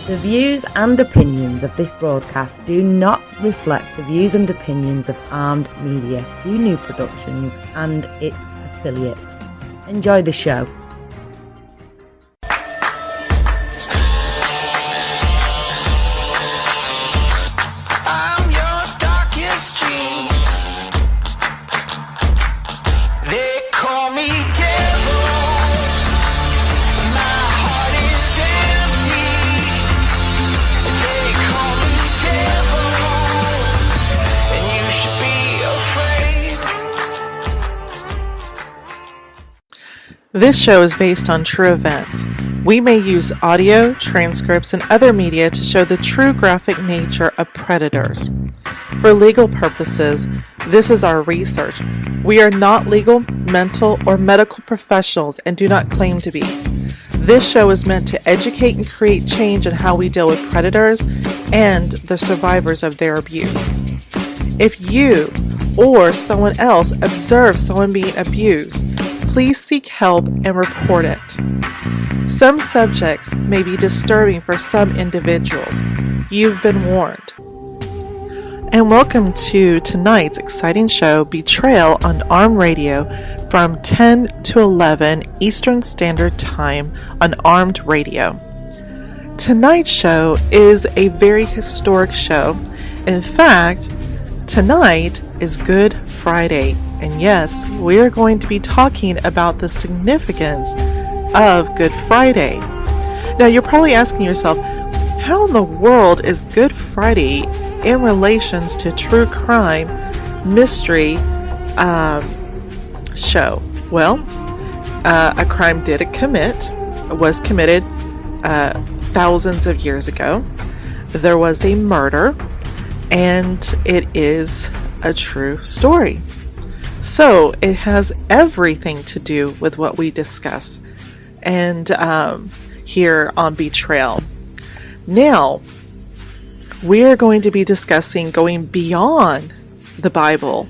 The views and opinions of this broadcast do not reflect the views and opinions of Armed Media, New Productions and its affiliates. Enjoy the show. I'm your darkest dream. They call me devil. My heart is empty. They call me devil, and you should be afraid. This show is based on true events. We may use audio, transcripts, and other media to show the true graphic nature of predators. For legal purposes, this is our research. We are not legal, mental, or medical professionals and do not claim to be. This show is meant to educate and create change in how we deal with predators and the survivors of their abuse. If you or someone else observes someone being abused, please seek help and report it. Some subjects may be disturbing for some individuals. You've been warned. And welcome to tonight's exciting show, Betrayal, on Armed Radio from 10 to 11 Eastern Standard Time on Armed Radio. Tonight's show is a very historic show. In fact, tonight is Good Friday. And yes, we are going to be talking about the significance of Good Friday. Now, you're probably asking yourself, how in the world is Good Friday in relations to true crime mystery show? Well, a crime was committed thousands of years ago. There was a murder, and it is a true story. So it has everything to do with what we discuss and here on Betrayal. Now, we are going to be discussing going beyond the Bible,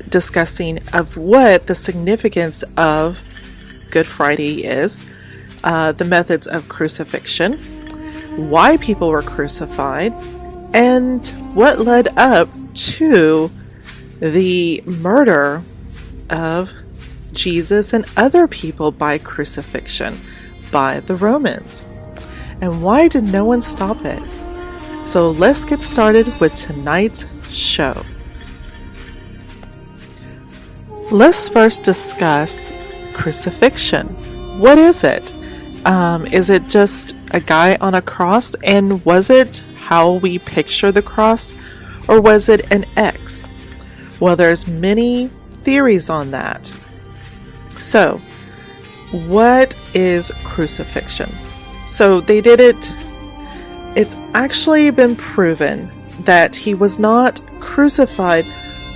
discussing of what the significance of Good Friday is, the methods of crucifixion, why people were crucified, and what led up to the murder of Jesus and other people by crucifixion by the Romans. And why did no one stop it? So let's get started with tonight's show. Let's first discuss crucifixion. What is it? Is it just a guy on a cross? And was it how we picture the cross? Or was it an X? Well, there's many theories on that. So, what is crucifixion? So they did it. It's actually been proven that he was not crucified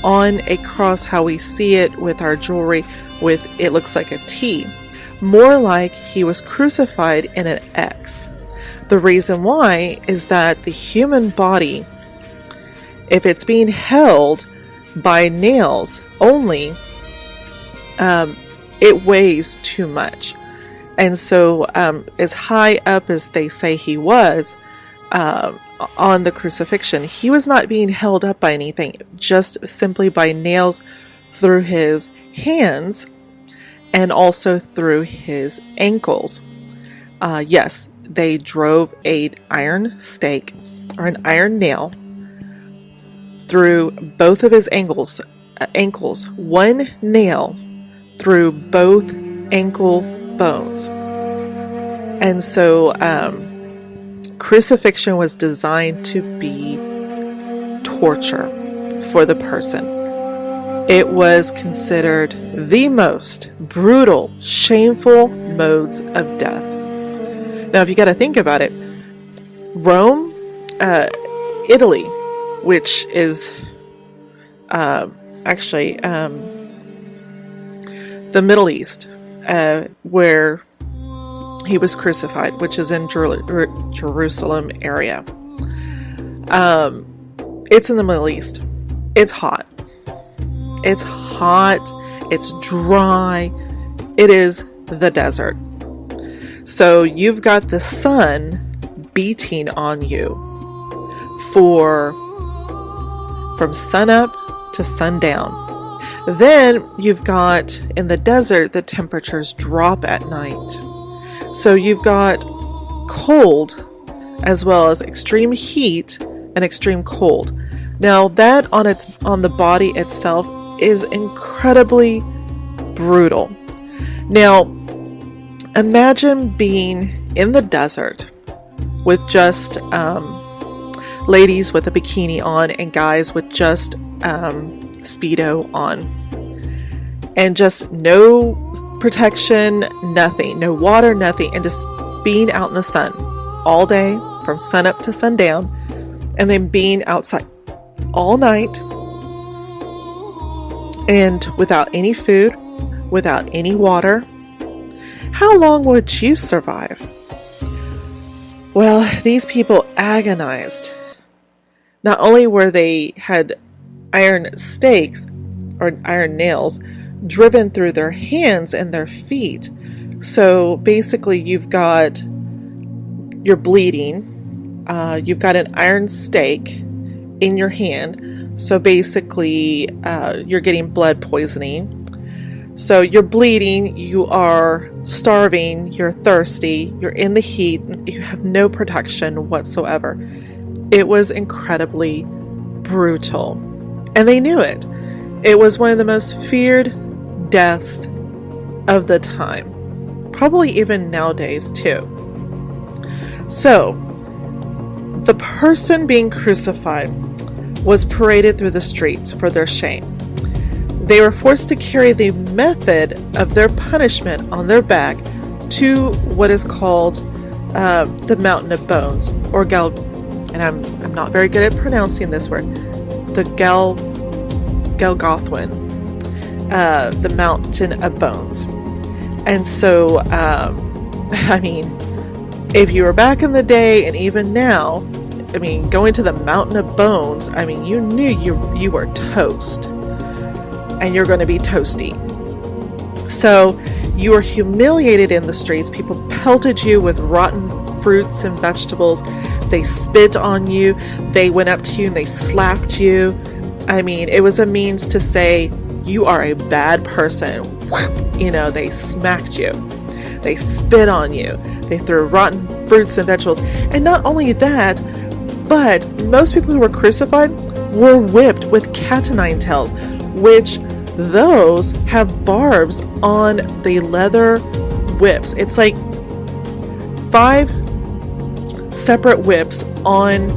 on a cross how we see it with our jewelry, with it looks like a T. More like he was crucified in an X. The reason why is that the human body, if it's being held by nails only, it weighs too much. And so as high up as they say he was on the crucifixion, he was not being held up by anything, just simply by nails through his hands and also through his ankles. Yes, they drove an iron stake or an iron nail through both of his ankles, one nail through both ankle bones. And so crucifixion was designed to be torture for the person. It was considered the most brutal, shameful modes of death. Now, if you got to think about it, Rome, Italy, which is actually the Middle East, where he was crucified, which is in Jerusalem area. It's in the Middle East. It's hot. It's hot. It's dry. It is the desert. So you've got the sun beating on you from sunup to sundown. Then you've got, in the desert, the temperatures drop at night. So you've got cold as well as extreme heat and extreme cold. Now that on the body itself is incredibly brutal. Now imagine being in the desert with just ladies with a bikini on and guys with just Speedo on, and just no protection, nothing, no water, nothing, and just being out in the sun all day from sunup to sundown, and then being outside all night and without any food, without any water. How long would you survive? Well, these people agonized. Not only were they had iron stakes or iron nails driven through their hands and their feet. So basically you're bleeding. You've got an iron stake in your hand. So basically you're getting blood poisoning. So you're bleeding, you are starving, you're thirsty, you're in the heat, you have no protection whatsoever. It was incredibly brutal. And they knew it. It was one of the most feared deaths of the time. Probably even nowadays too. So, the person being crucified was paraded through the streets for their shame. They were forced to carry the method of their punishment on their back to what is called the Mountain of Bones, or and I'm not very good at pronouncing this word, the Golgothwin, the Mountain of Bones. And so, I mean, if you were back in the day and even now, I mean, going to the Mountain of Bones, I mean, you knew you were toast. And you're going to be toasty. So you were humiliated in the streets. People pelted you with rotten fruits and vegetables. They spit on you. They went up to you and they slapped you. I mean, it was a means to say, you are a bad person. You know, they smacked you. They spit on you. They threw rotten fruits and vegetables. And not only that, but most people who were crucified were whipped with cat o' nine tails, which those have barbs on the leather whips. It's like 5 separate whips on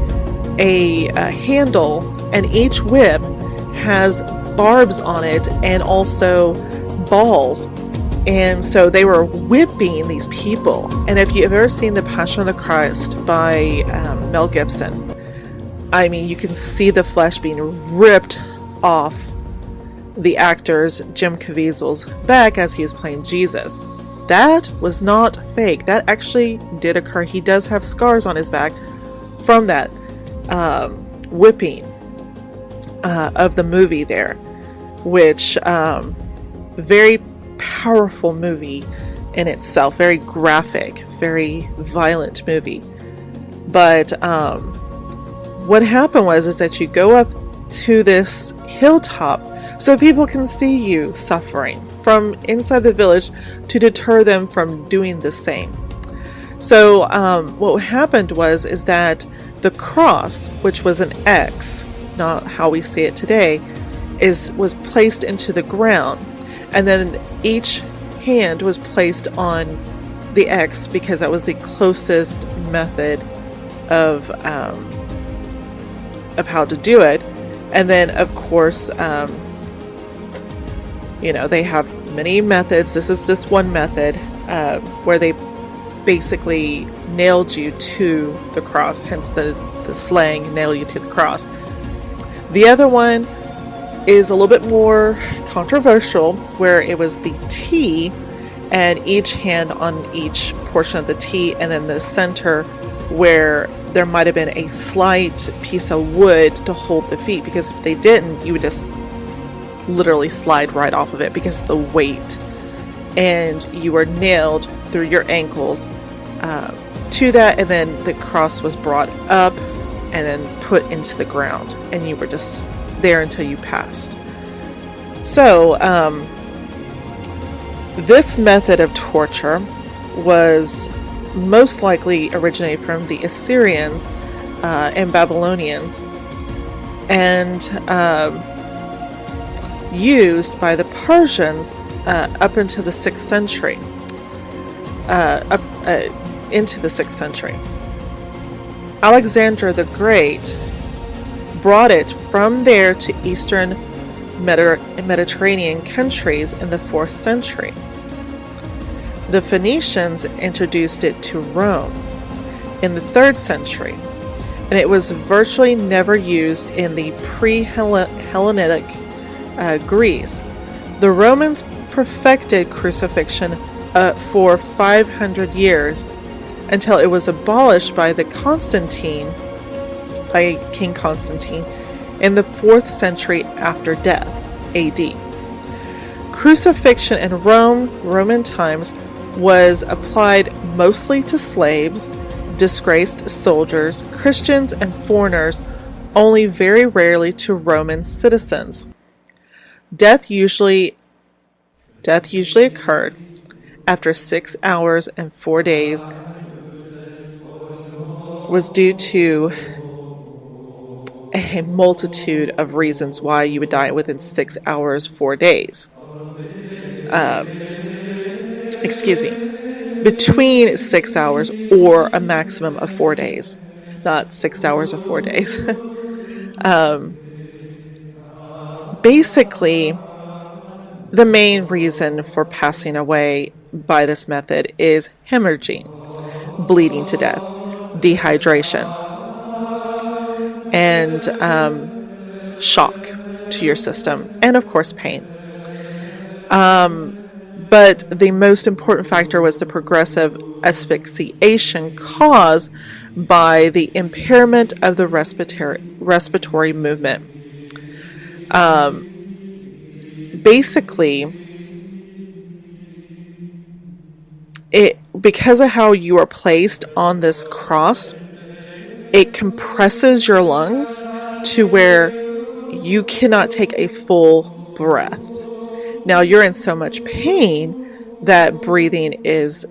a handle, and each whip has barbs on it and also balls. And so they were whipping these people. And if you've ever seen The Passion of the Christ by Mel Gibson, I mean, you can see the flesh being ripped off the actor's Jim Caviezel's back as he was playing Jesus. That was not fake. That actually did occur. He does have scars on his back from that whipping of the movie there, which very powerful movie in itself, very graphic, very violent movie. But what happened is that you go up to this hilltop so people can see you suffering from inside the village to deter them from doing the same. So what happened is that the cross, which was an X, not how we see it today, was placed into the ground, and then each hand was placed on the X because that was the closest method of how to do it. And then, of course, they have many methods. This is just one method where they basically nailed you to the cross, hence the slang, nail you to the cross. The other one is a little bit more controversial, where it was the T, and each hand on each portion of the T, and then the center where there might have been a slight piece of wood to hold the feet, because if they didn't, you would just literally slide right off of it because of the weight. And you were nailed through your ankles to that, and then the cross was brought up and then put into the ground, and you were just there until you passed. So this method of torture was most likely originated from the Assyrians and Babylonians, and used by the Persians up into the 6th century. Into the 6th century. Alexander the Great brought it from there to Eastern Mediterranean countries in the 4th century. The Phoenicians introduced it to Rome in the 3rd century, and it was virtually never used in the pre-Hellenistic Greece. The Romans perfected crucifixion for 500 years until it was abolished by King Constantine in the 4th century after death, AD. Crucifixion in Roman times was applied mostly to slaves, disgraced soldiers, Christians, and foreigners, only very rarely to Roman citizens. Death usually occurred after 6 hours and 4 days, was due to a multitude of reasons why you would die within 6 hours, 4 days. Between 6 hours or a maximum of 4 days. Not 6 hours or 4 days. Basically, the main reason for passing away by this method is hemorrhaging, bleeding to death, dehydration, and shock to your system, and of course pain. But the most important factor was the progressive asphyxiation caused by the impairment of the respiratory movement. Basically, because of how you are placed on this cross, it compresses your lungs to where you cannot take a full breath. Now, you're in so much pain that breathing is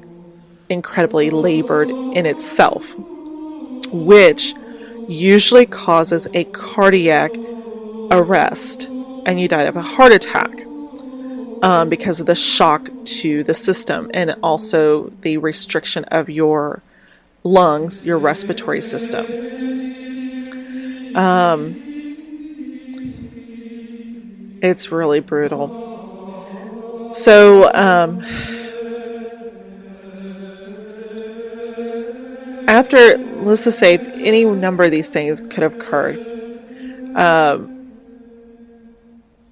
incredibly labored in itself, which usually causes a cardiac arrest, and you died of a heart attack because of the shock to the system, and also the restriction of your lungs, your respiratory system. It's really brutal. So, after, let's just say, any number of these things could have occurred,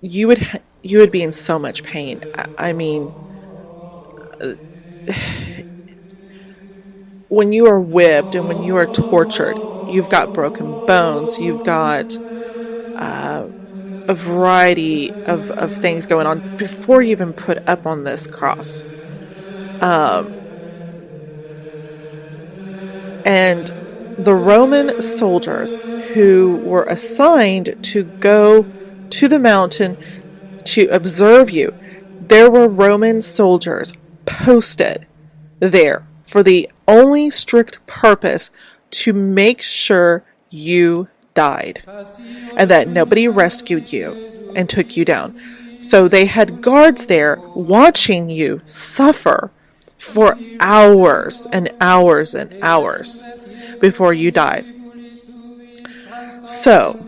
you would be in so much pain. I mean, when you are whipped and when you are tortured, you've got broken bones, you've got a variety of things going on before you even put up on this cross. And the Roman soldiers who were assigned to go to the mountain to observe you, there were Roman soldiers posted there for the only strict purpose to make sure you died and that nobody rescued you and took you down. So they had guards there watching you suffer for hours and hours and hours before you died. So,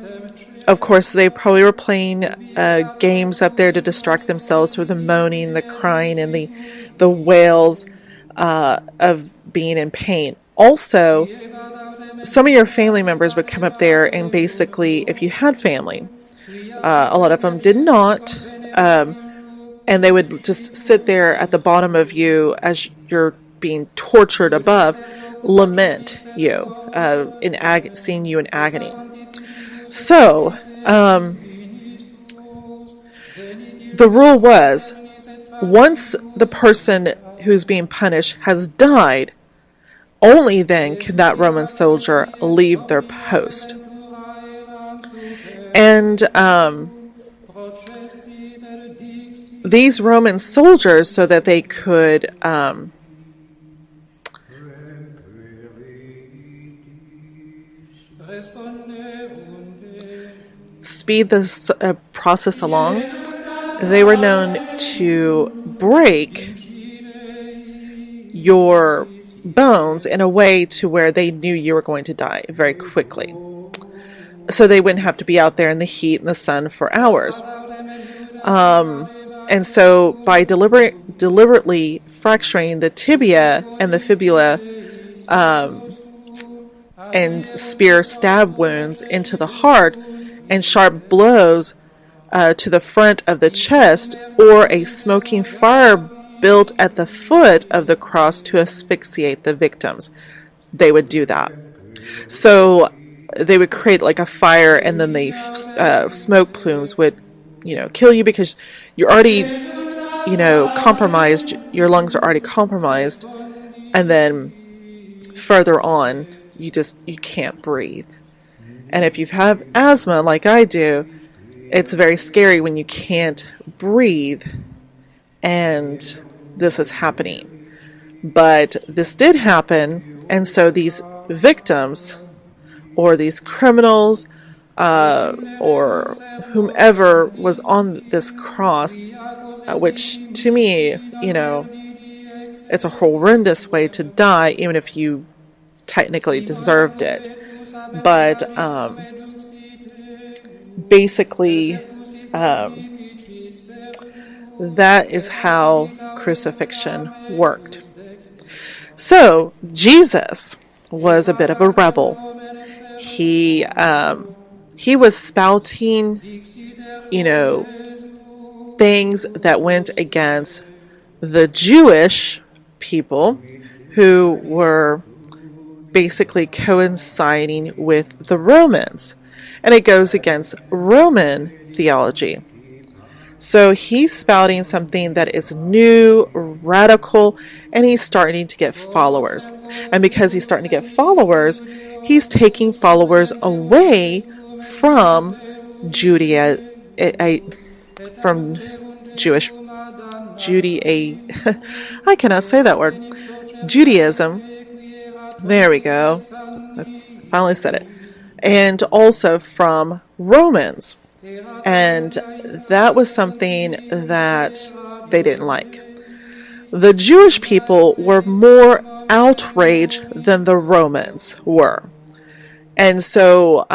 of course, they probably were playing games up there to distract themselves with the moaning, the crying, and the wails of being in pain. Also, some of your family members would come up there and basically, if you had family, a lot of them did not, and they would just sit there at the bottom of you as you're being tortured above, lament you, seeing you in agony. So, the rule was, once the person who's being punished has died, only then can that Roman soldier leave their post. And these Roman soldiers, so that they could speed this process along, they were known to break your bones in a way to where they knew you were going to die very quickly. So they wouldn't have to be out there in the heat and the sun for hours. And so by deliberately fracturing the tibia and the fibula and spear stab wounds into the heart and sharp blows to the front of the chest, or a smoking fire built at the foot of the cross to asphyxiate the victims, they would do that. So they would create like a fire, and then the smoke plumes would, kill you because you're already, compromised. Your lungs are already compromised, and then further on, you can't breathe. And if you have asthma like I do, it's very scary when you can't breathe and this is happening. But this did happen, and so these victims or these criminals or whomever was on this cross, which to me, it's a horrendous way to die, even if you technically deserved it. But basically, that is how crucifixion worked. So Jesus was a bit of a rebel. He was spouting, things that went against the Jewish people, who were basically coinciding with the Romans. And it goes against Roman theology. So he's spouting something that is new, radical, and he's starting to get followers. And because he's starting to get followers, he's taking followers away from I cannot say that word. Judaism. There we go. I finally said it. And also from Romans. And that was something that they didn't like. The Jewish people were more outraged than the Romans were. And so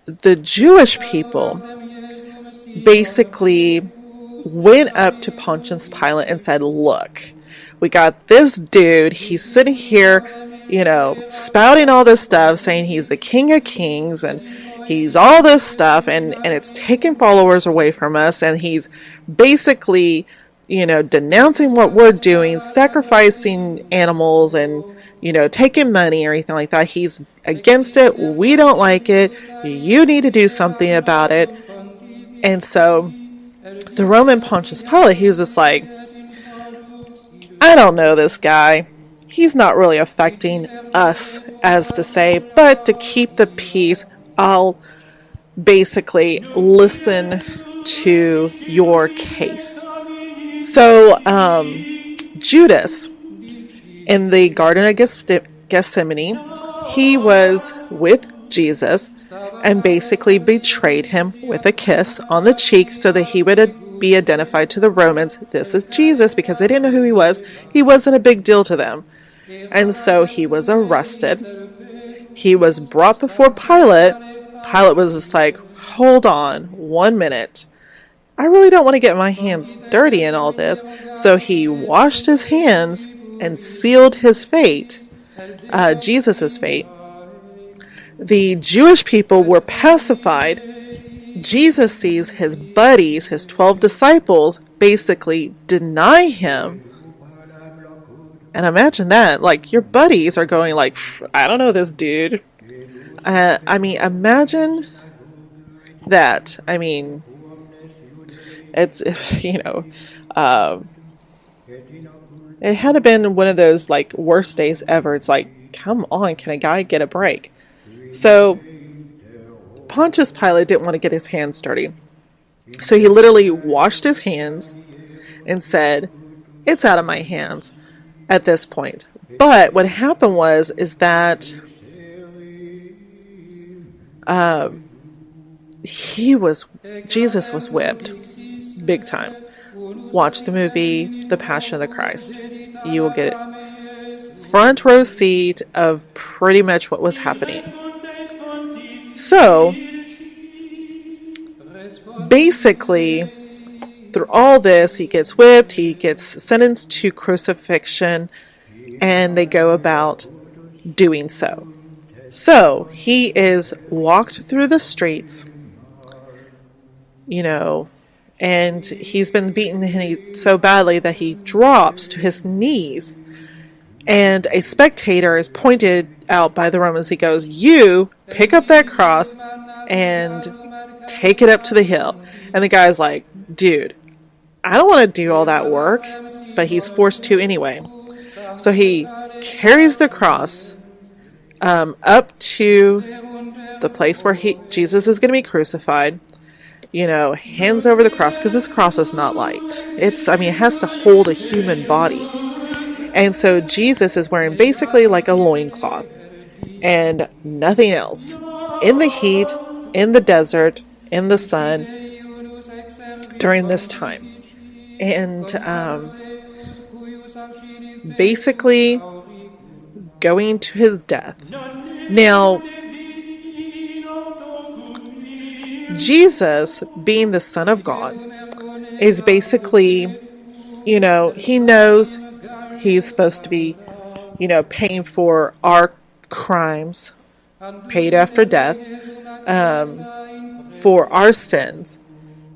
the Jewish people basically went up to Pontius Pilate and said, look, we got this dude, he's sitting here, spouting all this stuff, saying he's the King of Kings, and he's all this stuff, and it's taking followers away from us, and he's basically, denouncing what we're doing, sacrificing animals, and, taking money or anything like that. He's against it. We don't like it. You need to do something about it. And so the Roman Pontius Pilate, he was just like, I don't know this guy. He's not really affecting us, as to say, but to keep the peace, I'll basically listen to your case. So Judas, in the Garden of Gethsemane, he was with Jesus and basically betrayed him with a kiss on the cheek so that he would be identified to the Romans. This is Jesus, because they didn't know who he was. He wasn't a big deal to them. And so he was arrested. He was brought before Pilate. Pilate was just like, hold on 1 minute. I really don't want to get my hands dirty in all this. So he washed his hands and sealed his fate, Jesus' fate. The Jewish people were pacified. Jesus sees his buddies, his 12 disciples, basically deny him. And imagine that, like, your buddies are going like, I don't know this dude. Imagine that. It's, it had been one of those, like, worst days ever. It's like, come on, can a guy get a break? So Pontius Pilate didn't want to get his hands dirty. So he literally washed his hands and said, it's out of my hands at this point. But what happened is that Jesus was whipped big time. Watch the movie The Passion of the Christ. You will get it. Front row seat of pretty much what was happening. So basically, through all this, he gets whipped, he gets sentenced to crucifixion, and they go about doing so. So he is walked through the streets, and he's been beaten so badly that he drops to his knees, and a spectator is pointed out by the Romans. He goes, you pick up that cross and take it up to the hill. And the guy's like, dude, I don't want to do all that work, but he's forced to anyway. So he carries the cross up to the place where Jesus is going to be crucified, hands over the cross, because this cross is not light. It has to hold a human body. And so Jesus is wearing basically like a loincloth and nothing else. In the heat, in the desert, in the sun, during this time. And basically going to his death. Now, Jesus, being the Son of God, is basically, he knows he's supposed to be, paying for our crimes, paid after death, for our sins.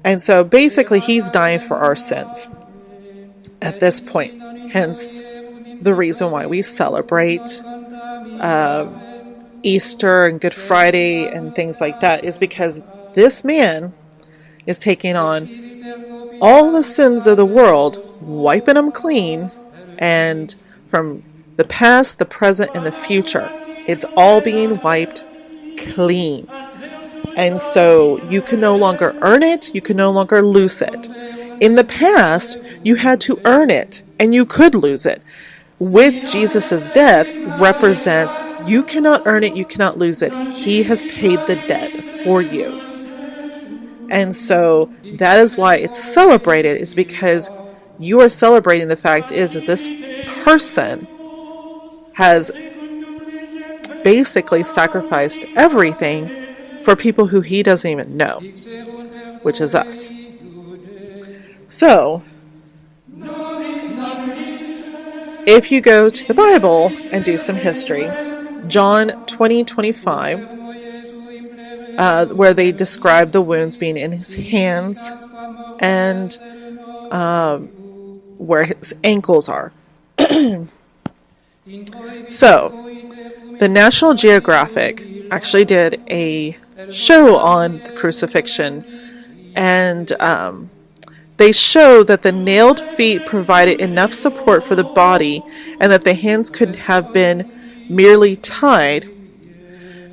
And so basically he's dying for our sins at this point. Hence the reason why we celebrate Easter and Good Friday and things like that is because this man is taking on all the sins of the world, wiping them clean, and from the past, the present, and the future, it's all being wiped clean. And so you can no longer earn it, you can no longer lose it. In the past, you had to earn it, and you could lose it. With Jesus' death represents you cannot earn it, you cannot lose it. He has paid the debt for you. And so that is why it's celebrated, is because you are celebrating the fact is this person has basically sacrificed everything for people who he doesn't even know, which is us. So, if you go to the Bible and do some history, John 20:25, where they describe the wounds being in his hands and where his ankles are. So, the National Geographic actually did a show on the crucifixion, and they show that the nailed feet provided enough support for the body and that the hands could have been merely tied.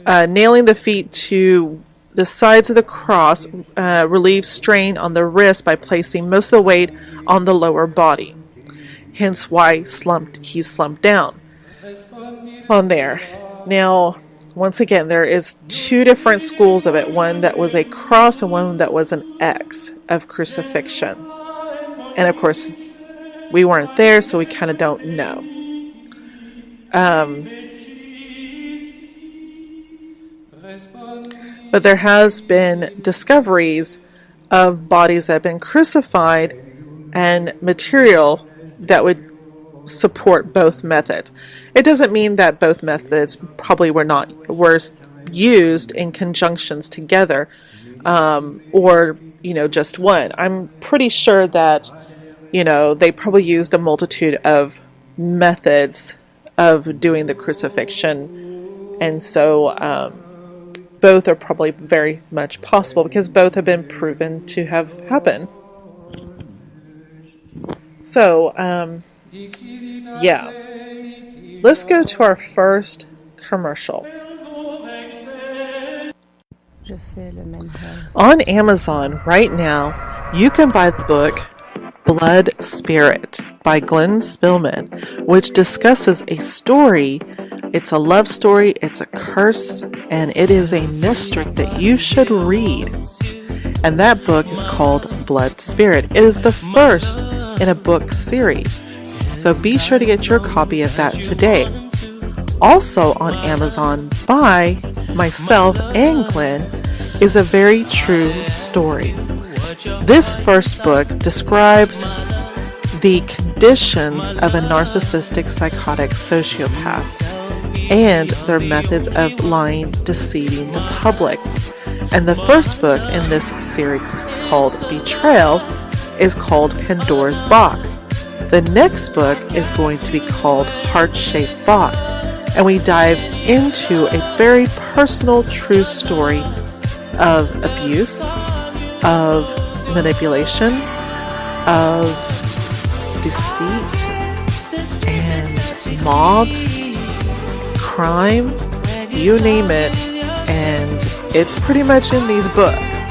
Nailing the feet to the sides of the cross relieves strain on the wrist by placing most of the weight on the lower body. Hence why he slumped down on there. Now, once again, there is two different schools of it. One that was a cross and one that was an X of crucifixion. And of course, we weren't there, so we kind of don't know. But there has been discoveries of bodies that have been crucified and material that would support both methods. It doesn't mean that both methods probably were used in conjunctions together, or just one. I'm pretty sure that they probably used a multitude of methods of doing the crucifixion, and so both are probably very much possible because both have been proven to have happened. So, yeah. let's go to our first commercial. On Amazon right now, you can buy the book Blood Spirit by Glenn Spillman, which discusses a story. It's a love story, it's a curse, and it is a mystery that you should read. And that book is called Blood Spirit. It is the first in a book series. So be sure to get your copy of that today. Also on Amazon by myself and Glenn is A Very True Story. This first book describes the conditions of a narcissistic psychotic sociopath and their methods of lying, deceiving the public. And the first book in this series, called Betrayal, is called Pandora's Box. The next book is going to be called Heart-Shaped Box, and we dive into a very personal, true story of abuse, of manipulation, of deceit, and mob, crime, you name it, and it's pretty much in these books.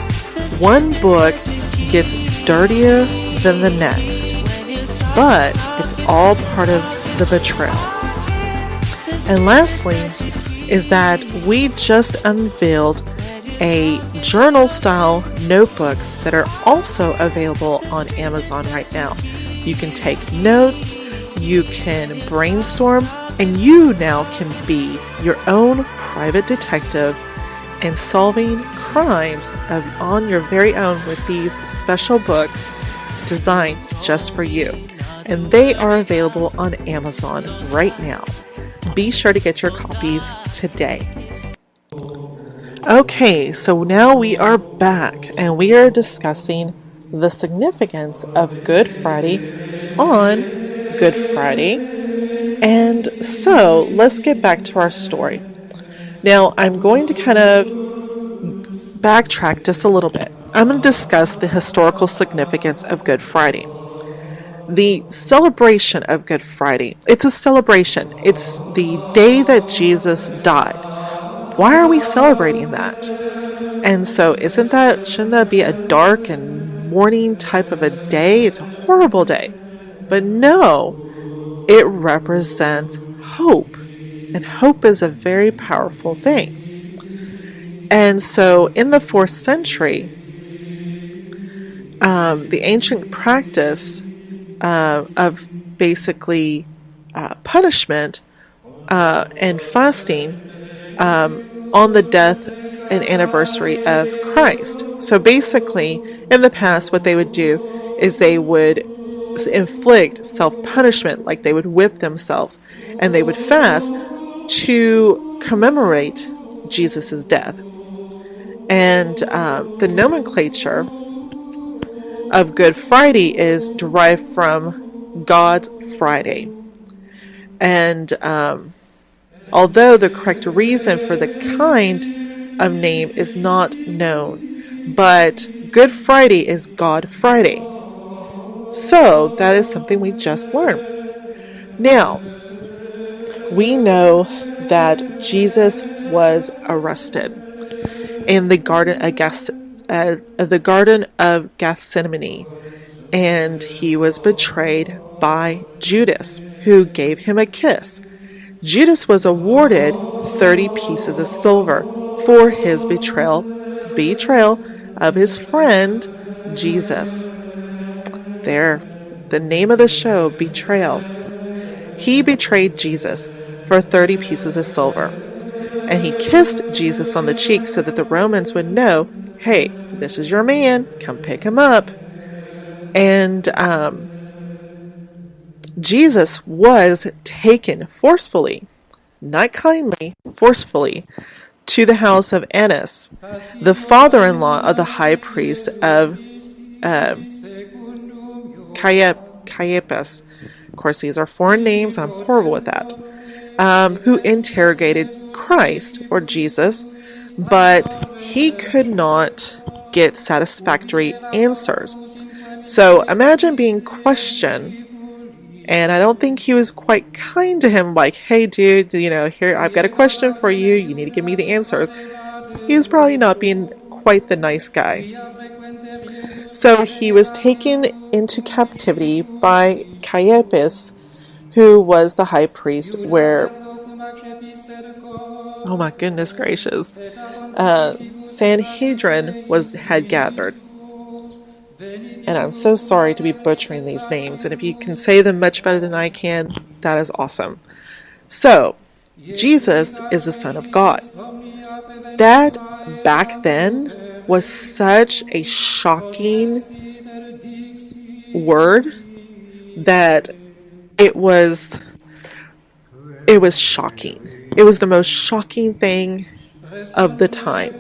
One book gets dirtier than the next, but it's all part of the betrayal. And lastly is that we just unveiled a journal-style notebooks that are also available on Amazon right now. You can take notes, you can brainstorm, and you now can be your own private detective and solving crimes on your very own with these special books designed just for you. And they are available on Amazon right now. Be sure to get your copies today. Okay, so now we are back and we are discussing the significance of Good Friday on Good Friday. And so let's get back to our story. Now I'm going to kind of backtrack just a little bit. I'm going to discuss the historical significance of Good Friday. The celebration of Good Friday, it's a celebration. It's the day that Jesus died. Why are we celebrating that? And so shouldn't that be a dark and mourning type of a day? It's a horrible day. But no, it represents hope. And hope is a very powerful thing. And so in the 4th century, the ancient practice of basically punishment and fasting on the death and anniversary of Christ. So basically, in the past, what they would do is they would inflict self-punishment, like they would whip themselves, and they would fast to commemorate Jesus' death. And the nomenclature of Good Friday is derived from God's Friday. And although the correct reason for the kind of name is not known, but Good Friday is God Friday. So that is something we just learned. Now, we know that Jesus was arrested in the Garden of Gethsemane, and he was betrayed by Judas, who gave him a kiss. Judas was awarded 30 pieces of silver for his betrayal of his friend Jesus. There, the name of the show, Betrayal. He betrayed Jesus for 30 pieces of silver, and he kissed Jesus on the cheek so that the Romans would know, hey, this is your man, come pick him up. And Jesus was taken forcefully, not kindly, forcefully, to the house of Annas, the father-in-law of the high priest of Caiaphas. Of course, these are foreign names. I'm horrible with that. Who interrogated Christ, or Jesus, but he could not get satisfactory answers. So imagine being questioned And I don't think he was quite kind to him, like, hey dude, here, I've got a question for you. You need to give me the answers. He was probably not being quite the nice guy. So he was taken into captivity by Caiaphas, who was the high priest, where, oh my goodness gracious, Sanhedrin had gathered. And I'm so sorry to be butchering these names, and if you can say them much better than I can, that is awesome. So, Jesus is the Son of God. That, back then, was such a shocking word that it was shocking. It was the most shocking thing of the time.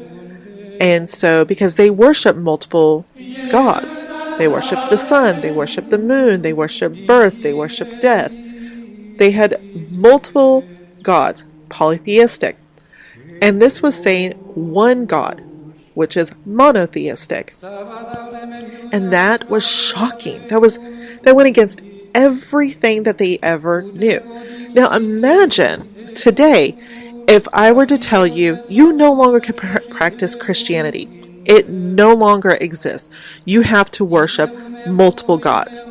And so, because they worship multiple gods, they worship the sun, they worship the moon, they worship birth, they worship death. They had multiple gods, polytheistic. And this was saying one God, which is monotheistic. And that was shocking. That went against everything that they ever knew. Now imagine today, if I were to tell you, you no longer can practice Christianity. It no longer exists. You have to worship multiple gods.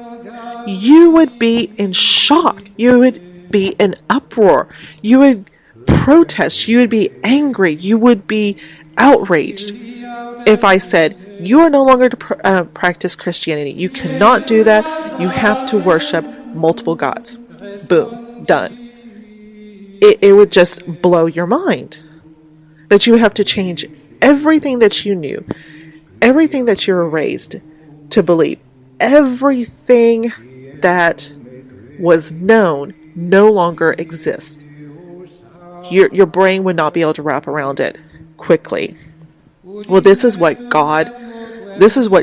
You would be in shock. You would be in uproar. You would protest. You would be angry. You would be outraged if I said, you are no longer to practice Christianity. You cannot do that. You have to worship multiple gods. Boom. Done. It would just blow your mind that you would have to change everything that you knew, everything that you were raised to believe, everything that was known no longer exists. Your brain would not be able to wrap around it quickly. Well, this is what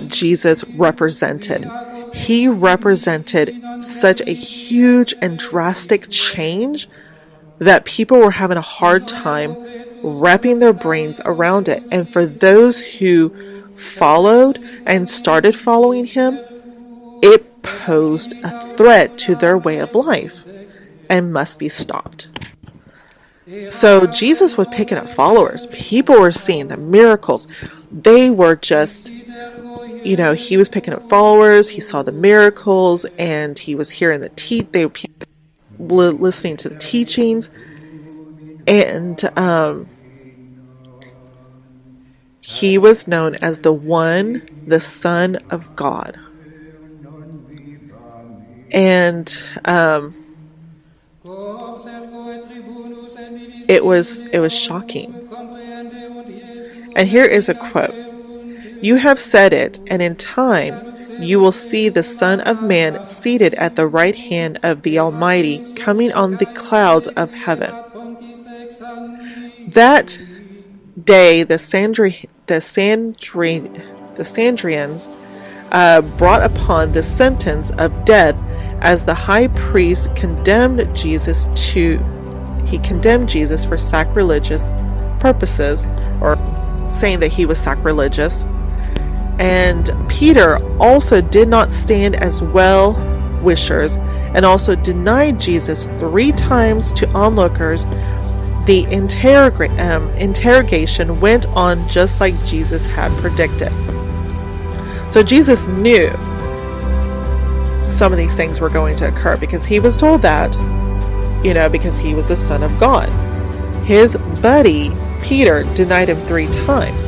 Jesus represented. He represented such a huge and drastic change that people were having a hard time wrapping their brains around it. And for those who followed and started following him, it posed a threat to their way of life and must be stopped. So Jesus was picking up followers. People were seeing the miracles. They were just, he was picking up followers. He saw the miracles, and he was hearing they were listening to the teachings, and he was known as the Son of God. And it was shocking. And here is a quote. "You have said it, and in time you will see the Son of Man seated at the right hand of the Almighty, coming on the clouds of heaven." That day, the Sanhedrians brought upon the sentence of death, as the high priest condemned Jesus for sacrilegious purposes, or saying that he was sacrilegious. And Peter also did not stand as well-wishers, and also denied Jesus 3 times to onlookers. The interrogation went on just like Jesus had predicted. So Jesus knew some of these things were going to occur, because he was told that, because he was the Son of God. His buddy, Peter, denied him 3 times.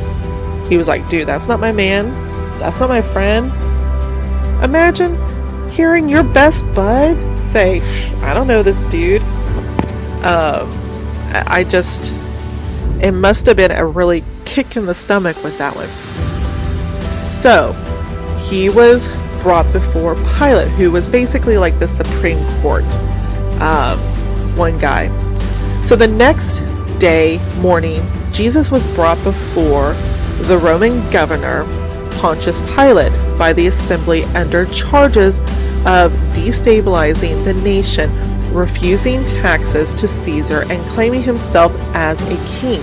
He was like, dude, that's not my man. That's not my friend. Imagine hearing your best bud say, I don't know this dude. It must have been a really kick in the stomach with that one. So, he was brought before Pilate, who was basically like the Supreme Court, one guy. So the next day morning, Jesus was brought before the Roman governor, Pontius Pilate, by the assembly under charges of destabilizing the nation, refusing taxes to Caesar, and claiming himself as a king.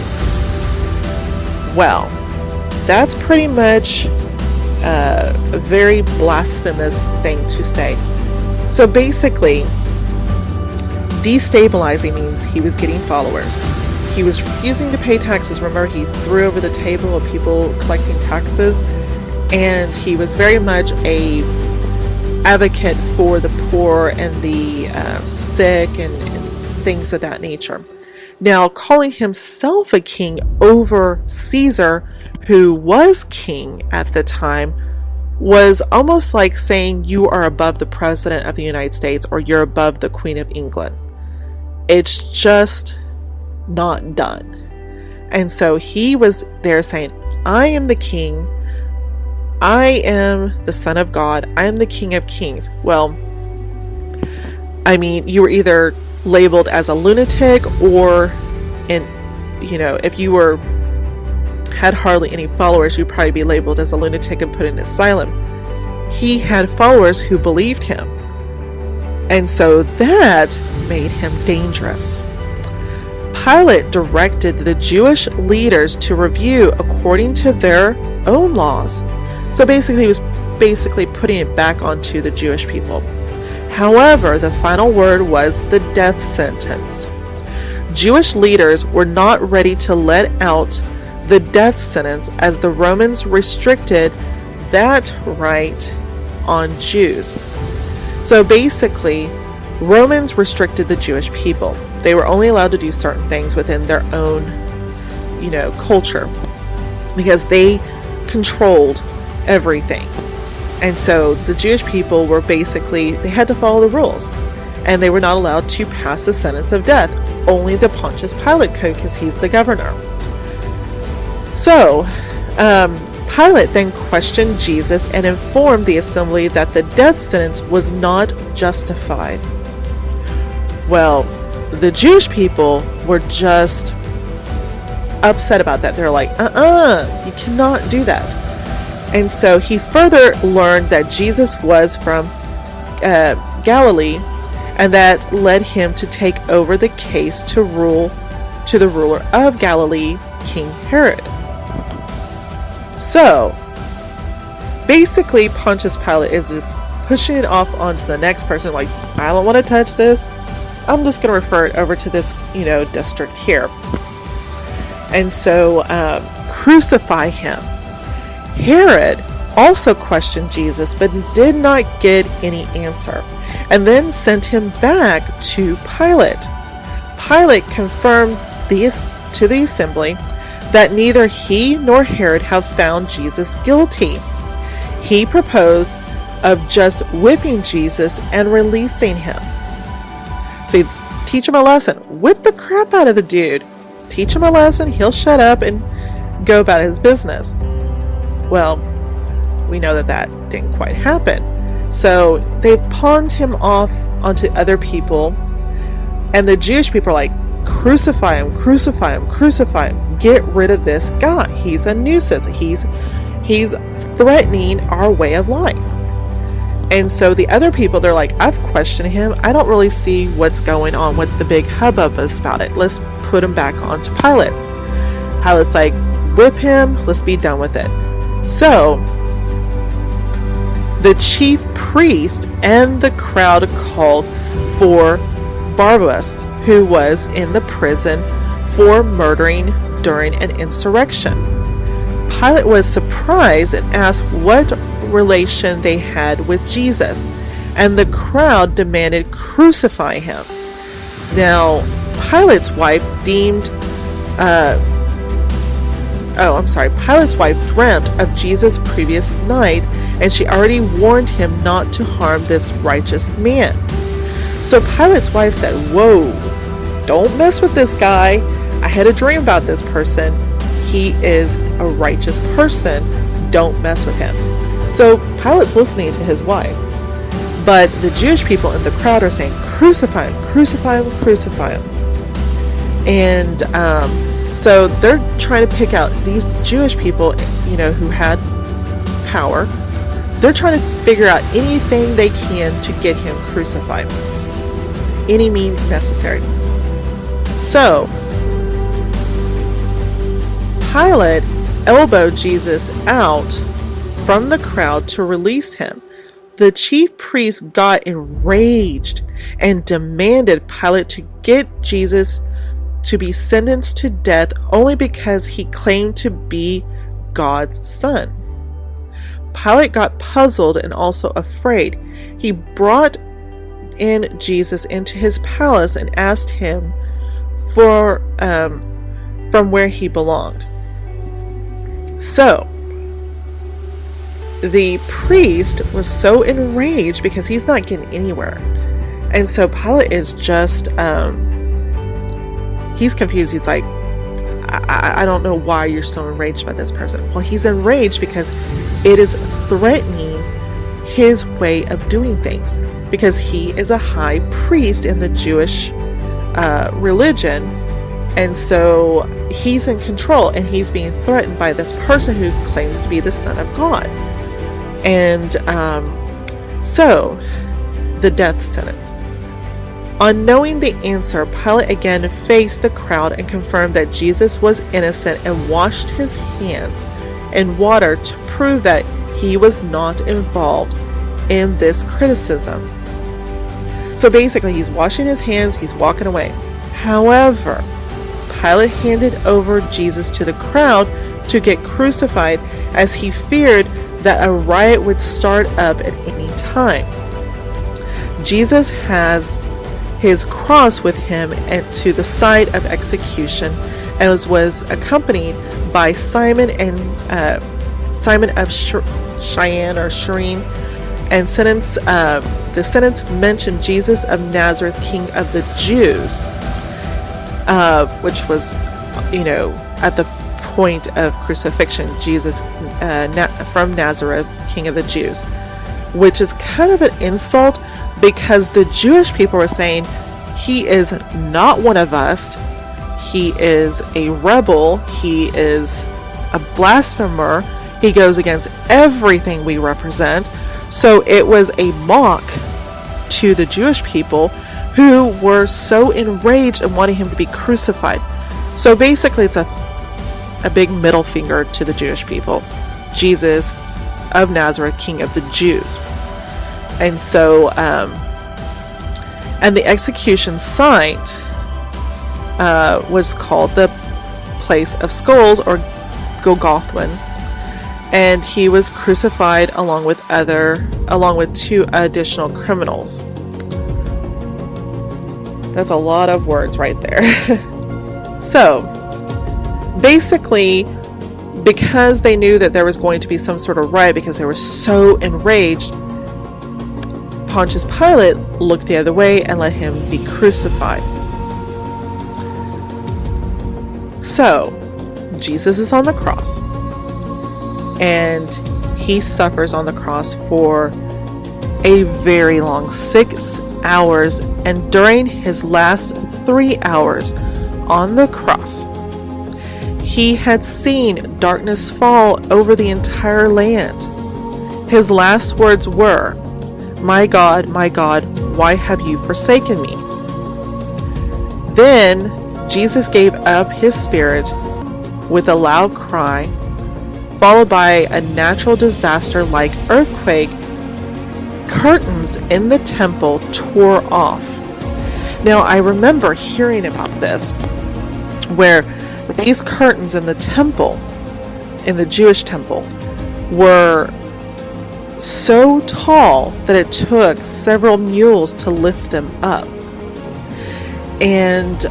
Well, that's pretty much a very blasphemous thing to say. So basically, destabilizing means he was getting followers. He was refusing to pay taxes. Remember, he threw over the table of people collecting taxes, and he was very much a advocate for the poor and the sick and things of that nature. Now, calling himself a king over Caesar, who was king at the time, was almost like saying you are above the President of the United States or you're above the Queen of England. It's just not done. And so he was there saying, I am the king. I am the Son of God. I am the King of Kings. Well, I mean, you were either labeled as a lunatic or, if you had hardly any followers, you'd probably be labeled as a lunatic and put in asylum. He had followers who believed him. And so that made him dangerous. Pilate directed the Jewish leaders to review according to their own laws. So basically, he was putting it back onto the Jewish people. However, the final word was the death sentence. Jewish leaders were not ready to let out the death sentence as the Romans restricted that right on Jews. So basically, Romans restricted the Jewish people. They were only allowed to do certain things within their own, culture, because they controlled everything. And so the Jewish people were they had to follow the rules, and they were not allowed to pass the sentence of death. Only the Pontius Pilate could, because he's the governor. So Pilate then questioned Jesus and informed the assembly that the death sentence was not justified. Well, the Jewish people were just upset about that. They're like, you cannot do that. And so he further learned that Jesus was from Galilee, and that led him to take over the case to the ruler of Galilee, King Herod. So basically, Pontius Pilate is just pushing it off onto the next person, like, I don't want to touch this. I'm just going to refer it over to this, district here. And so crucify him. Herod also questioned Jesus, but did not get any answer, and then sent him back to Pilate. Pilate confirmed to the assembly that neither he nor Herod have found Jesus guilty. He proposed of just whipping Jesus and releasing him. See, teach him a lesson. Whip the crap out of the dude. Teach him a lesson. He'll shut up and go about his business. Well, we know that didn't quite happen. So they pawned him off onto other people, and the Jewish people are like, crucify him, crucify him, crucify him. Get rid of this guy. He's a nuisance. He's threatening our way of life. And so the other people, they're like, I've questioned him. I don't really see what's going on, what the big hubbub is about it. Let's put him back onto Pilate. Pilate's like, whip him. Let's be done with it. So the chief priest and the crowd called for Barabbas, who was in the prison for murdering during an insurrection. Pilate was surprised and asked what relation they had with Jesus, and the crowd demanded crucify him. Now, Pilate's wife Pilate's wife dreamt of Jesus previous night, and she already warned him not to harm this righteous man. So Pilate's wife said, whoa, don't mess with this guy. I had a dream about this person. He is a righteous person. Don't mess with him. So Pilate's listening to his wife. But the Jewish people in the crowd are saying, crucify him, crucify him, crucify him. And so they're trying to pick out these Jewish people, who had power. They're trying to figure out anything they can to get him crucified. Any means necessary. So Pilate elbowed Jesus out from the crowd to release him, The chief priests got enraged and demanded Pilate to get Jesus to be sentenced to death only because he claimed to be God's son. Pilate got puzzled and also afraid. He brought in Jesus into his palace and asked him for from where he belonged. So the priest was so enraged because he's not getting anywhere, and so Pilate is just he's confused. He's like, I don't know why you're so enraged by this person. Well, he's enraged because it is threatening his way of doing things, because he is a high priest in the Jewish religion, and so he's in control, and he's being threatened by this person who claims to be the Son of God. And so the death sentence. On knowing the answer, Pilate again faced the crowd and confirmed that Jesus was innocent and washed his hands in water to prove that he was not involved in this criticism. So basically, he's washing his hands, he's walking away. However, Pilate handed over Jesus to the crowd to get crucified, as he feared that a riot would start up at any time. Jesus has his cross with him and to the site of execution, and was accompanied by Simon of Cyrene, and the sentence mentioned Jesus of Nazareth, King of the Jews, which was, at the point of crucifixion, Jesus from Nazareth, King of the Jews, which is kind of an insult, because the Jewish people were saying he is not one of us, he is a rebel, he is a blasphemer, he goes against everything we represent. So it was a mock to the Jewish people, who were so enraged and wanting him to be crucified. So basically it's a big middle finger to the Jewish people. Jesus of Nazareth, King of the Jews. And so and the execution site was called the Place of Skulls, or Golgotha, and he was crucified along with two additional criminals. That's a lot of words right there. So basically, because they knew that there was going to be some sort of riot, because they were so enraged, Pontius Pilate looked the other way and let him be crucified. So Jesus is on the cross, and he suffers on the cross for a very long 6 hours, and during his last 3 hours on the cross, he had seen darkness fall over the entire land. His last words were, my God, why have you forsaken me?" Then Jesus gave up his spirit with a loud cry, followed by a natural disaster like earthquake. Curtains in the temple tore off. Now, I remember hearing about this, where these curtains in the temple, in the Jewish temple, were so tall that it took several mules to lift them up. And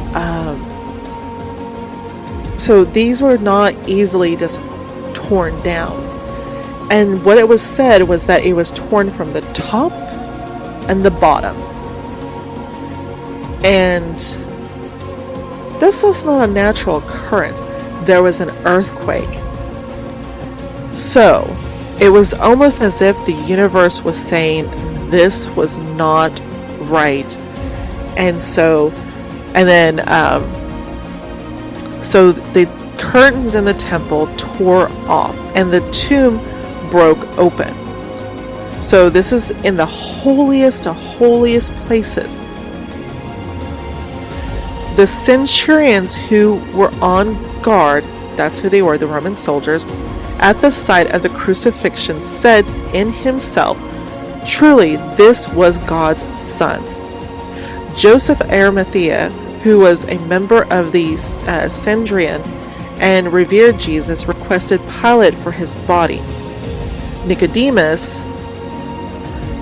so these were not easily just torn down. And what it was said was that it was torn from the top and the bottom. And this is not a natural occurrence. There was an earthquake. So it was almost as if the universe was saying this was not right. And so the curtains in the temple tore off, and the tomb broke open. So this is in the holiest of holiest places. The centurions who were on guard, that's who they were, the Roman soldiers, at the site of the crucifixion, said in himself, Truly, this was God's son. Joseph Arimathea, who was a member of the Sanhedrin and revered Jesus, requested Pilate for his body. Nicodemus,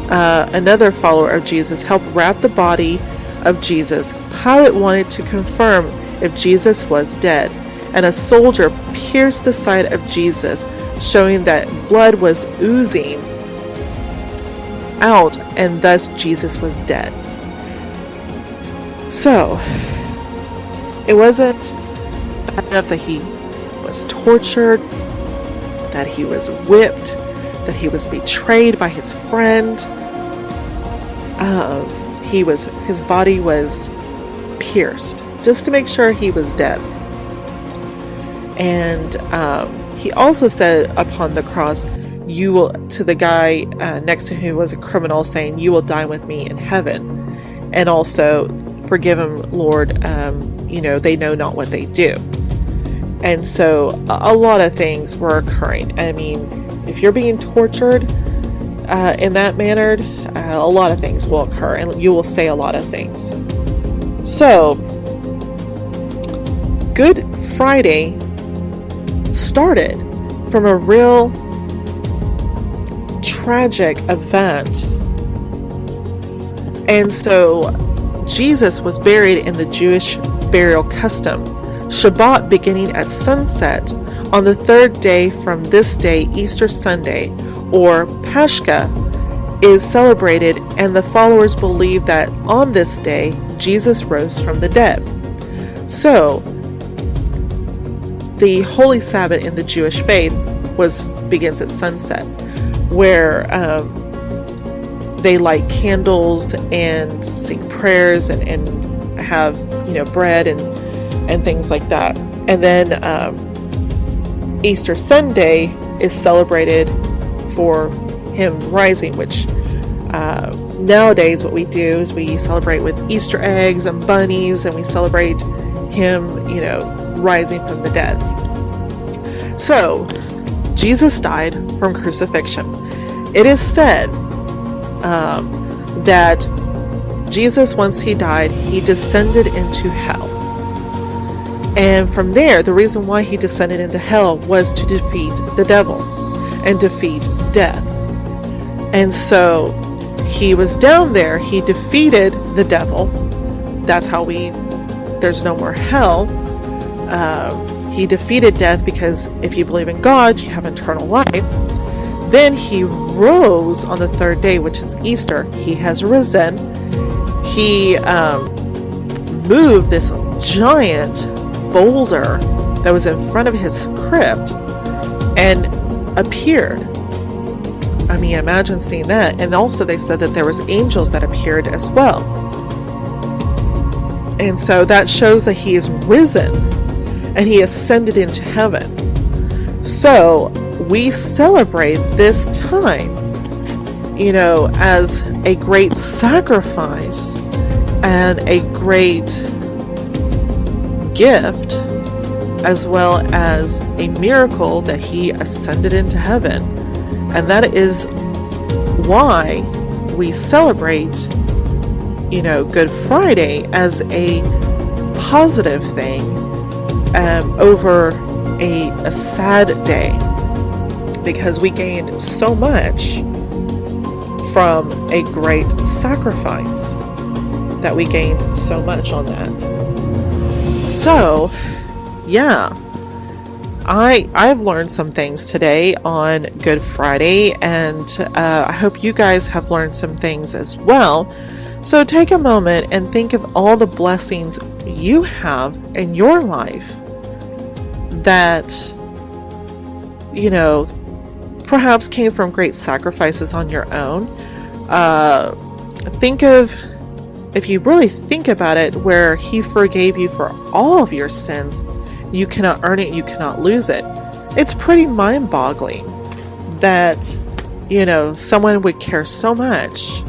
another follower of Jesus, helped wrap the body of Jesus. Pilate wanted to confirm if Jesus was dead, and a soldier pierced the side of Jesus, showing that blood was oozing out, and thus Jesus was dead. So, it wasn't enough that he was tortured, that he was whipped, that he was betrayed by his friend. His body was pierced just to make sure he was dead. And he also said upon the cross, "You will," to the guy next to him who was a criminal, saying, "You will die with me in heaven." And also, "Forgive him, Lord, they know not what they do." And so a lot of things were occurring. I mean, if you're being tortured in that manner, a lot of things will occur, and you will say a lot of things. So, Good Friday started from a real tragic event. And so Jesus was buried in the Jewish burial custom. Shabbat beginning at sunset on the third day from this day, Easter Sunday, or Pascha, is celebrated, and the followers believe that on this day, Jesus rose from the dead. So, the Holy Sabbath in the Jewish faith begins at sunset, where they light candles and sing prayers and have bread and things like that. And then Easter Sunday is celebrated for him rising, which nowadays what we do is we celebrate with Easter eggs and bunnies, and we celebrate him rising from the dead. So Jesus died from crucifixion. It is said that Jesus, once he died, he descended into hell. And from there, the reason why he descended into hell was to defeat the devil and defeat death. And so he was down there, he defeated the devil. That's how there's no more hell. He defeated death because if you believe in God, you have eternal life. Then he rose on the third day, which is Easter. He has risen. He moved this giant boulder that was in front of his crypt and appeared. I mean, imagine seeing that. And also they said that there was angels that appeared as well. And so that shows that he is risen and he ascended into heaven. So we celebrate this time, as a great sacrifice and a great gift, as well as a miracle that he ascended into heaven. And that is why we celebrate, Good Friday as a positive thing over a sad day, because we gained so much from a great sacrifice, that we gained so much on that. So, yeah, I've learned some things today on Good Friday, and I hope you guys have learned some things as well. So take a moment and think of all the blessings you have in your life that, perhaps came from great sacrifices on your own. Think of, if you really think about it, where he forgave you for all of your sins. You cannot earn it, you cannot lose it. It's pretty mind-boggling that, someone would care so much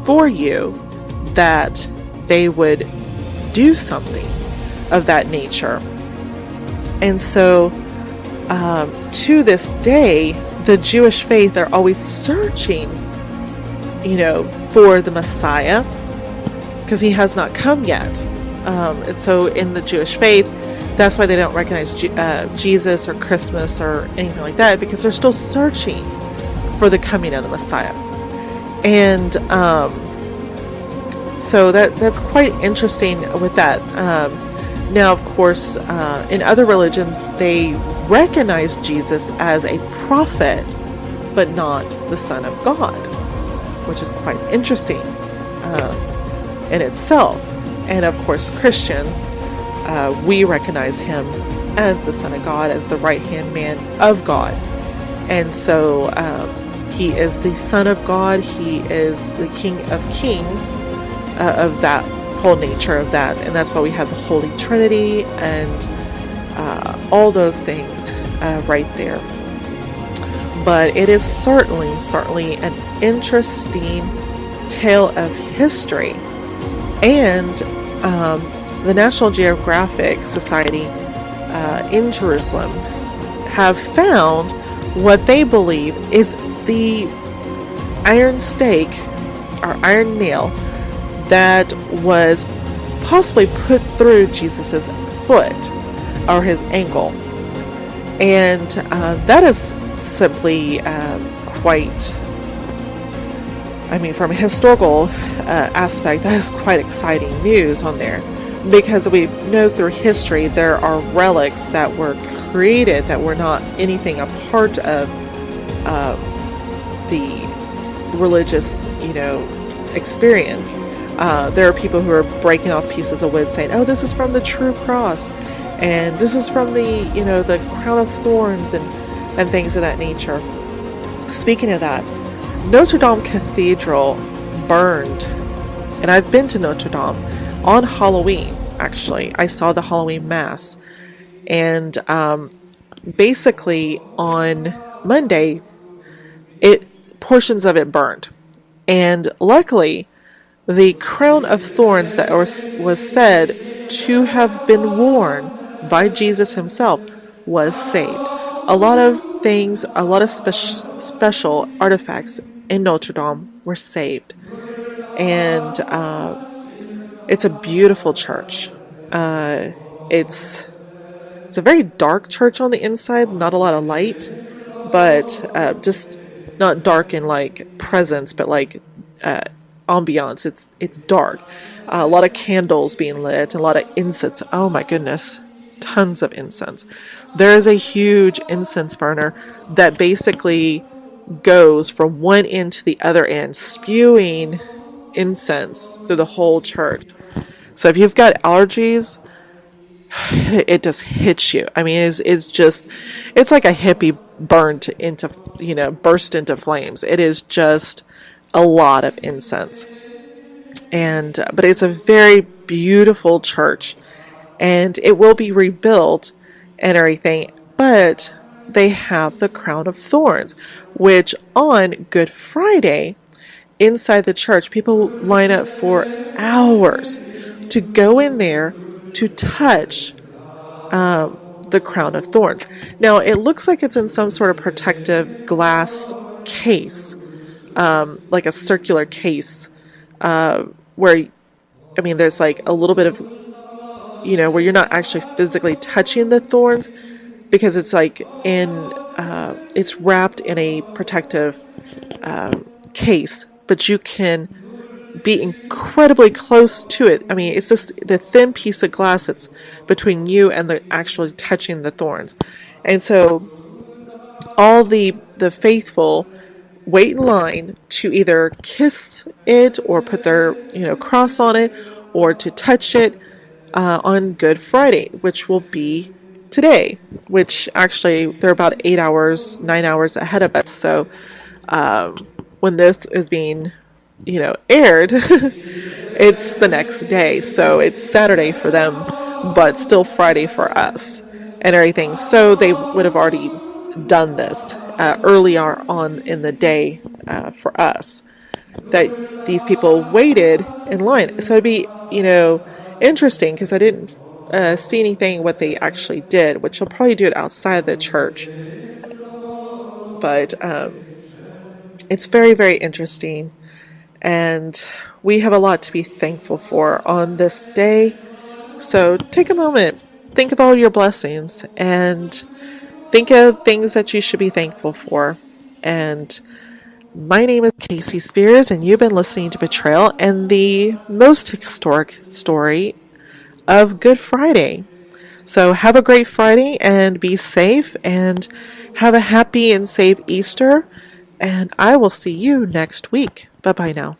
for you that they would do something of that nature. And so, to this day, the Jewish faith are always searching for the Messiah, because he has not come yet. And so in the Jewish faith, that's why they don't recognize Jesus or Christmas or anything like that, because they're still searching for the coming of the Messiah. And so that's quite interesting with that. Now, of course, in other religions, they recognize Jesus as a prophet, but not the Son of God, which is quite interesting in itself. And of course, Christians, we recognize him as the Son of God, as the right-hand man of God. And so he is the Son of God. He is the King of Kings of that whole nature of that. And that's why we have the Holy Trinity and all those things right there. But it is certainly an interesting tale of history. And the National Geographic Society in Jerusalem have found what they believe is the iron stake or iron nail that was possibly put through Jesus's foot or his ankle. And that is simply quite, from a historical aspect, that is quite exciting news on there, because we know through history there are relics that were created that were not anything a part of the religious, experience. There are people who are breaking off pieces of wood saying, oh, this is from the true cross, and this is from the, the crown of thorns and things of that nature. Speaking of that, Notre Dame Cathedral burned, and I've been to Notre Dame on Halloween. Actually, I saw the Halloween Mass, and basically on Monday, portions of it burned, and luckily, the crown of thorns that was said to have been worn by Jesus himself was saved. A lot of things, a lot of special artifacts in Notre Dame were saved, and it's a beautiful church. It's a very dark church on the inside, not a lot of light, but just not dark in like presence, but like ambiance. It's dark. A lot of candles being lit, a lot of incense. Oh my goodness, tons of incense. There is a huge incense burner that basically goes from one end to the other end, spewing incense through the whole church. So if you've got allergies, it just hits you. It's like a hippie burst into flames. It is just a lot of incense. But it's a very beautiful church, and it will be rebuilt and everything, but they have the crown of thorns, which on Good Friday, inside the church, people line up for hours to go in there to touch the crown of thorns. Now, it looks like it's in some sort of protective glass case, like a circular case, where, there's like a little bit of, where you're not actually physically touching the thorns, because it's like it's wrapped in a protective case, but you can be incredibly close to it. It's just the thin piece of glass that's between you and the actually touching the thorns. And so all the faithful wait in line to either kiss it or put their cross on it, or to touch it on Good Friday, which will be today, which actually they're about 9 hours ahead of us. So when this is being aired, it's the next day. So it's Saturday for them, but still Friday for us and everything. So they would have already done this earlier on in the day for us, that these people waited in line. So it'd be, interesting, because I didn't see anything what they actually did, which they'll probably do it outside the church. But it's very, very interesting. And we have a lot to be thankful for on this day. So take a moment, think of all your blessings, and think of things that you should be thankful for. And my name is Kasy Spears, and you've been listening to Betrayal and the most historic story of Good Friday. So have a great Friday and be safe and have a happy and safe Easter. And I will see you next week. Bye-bye now.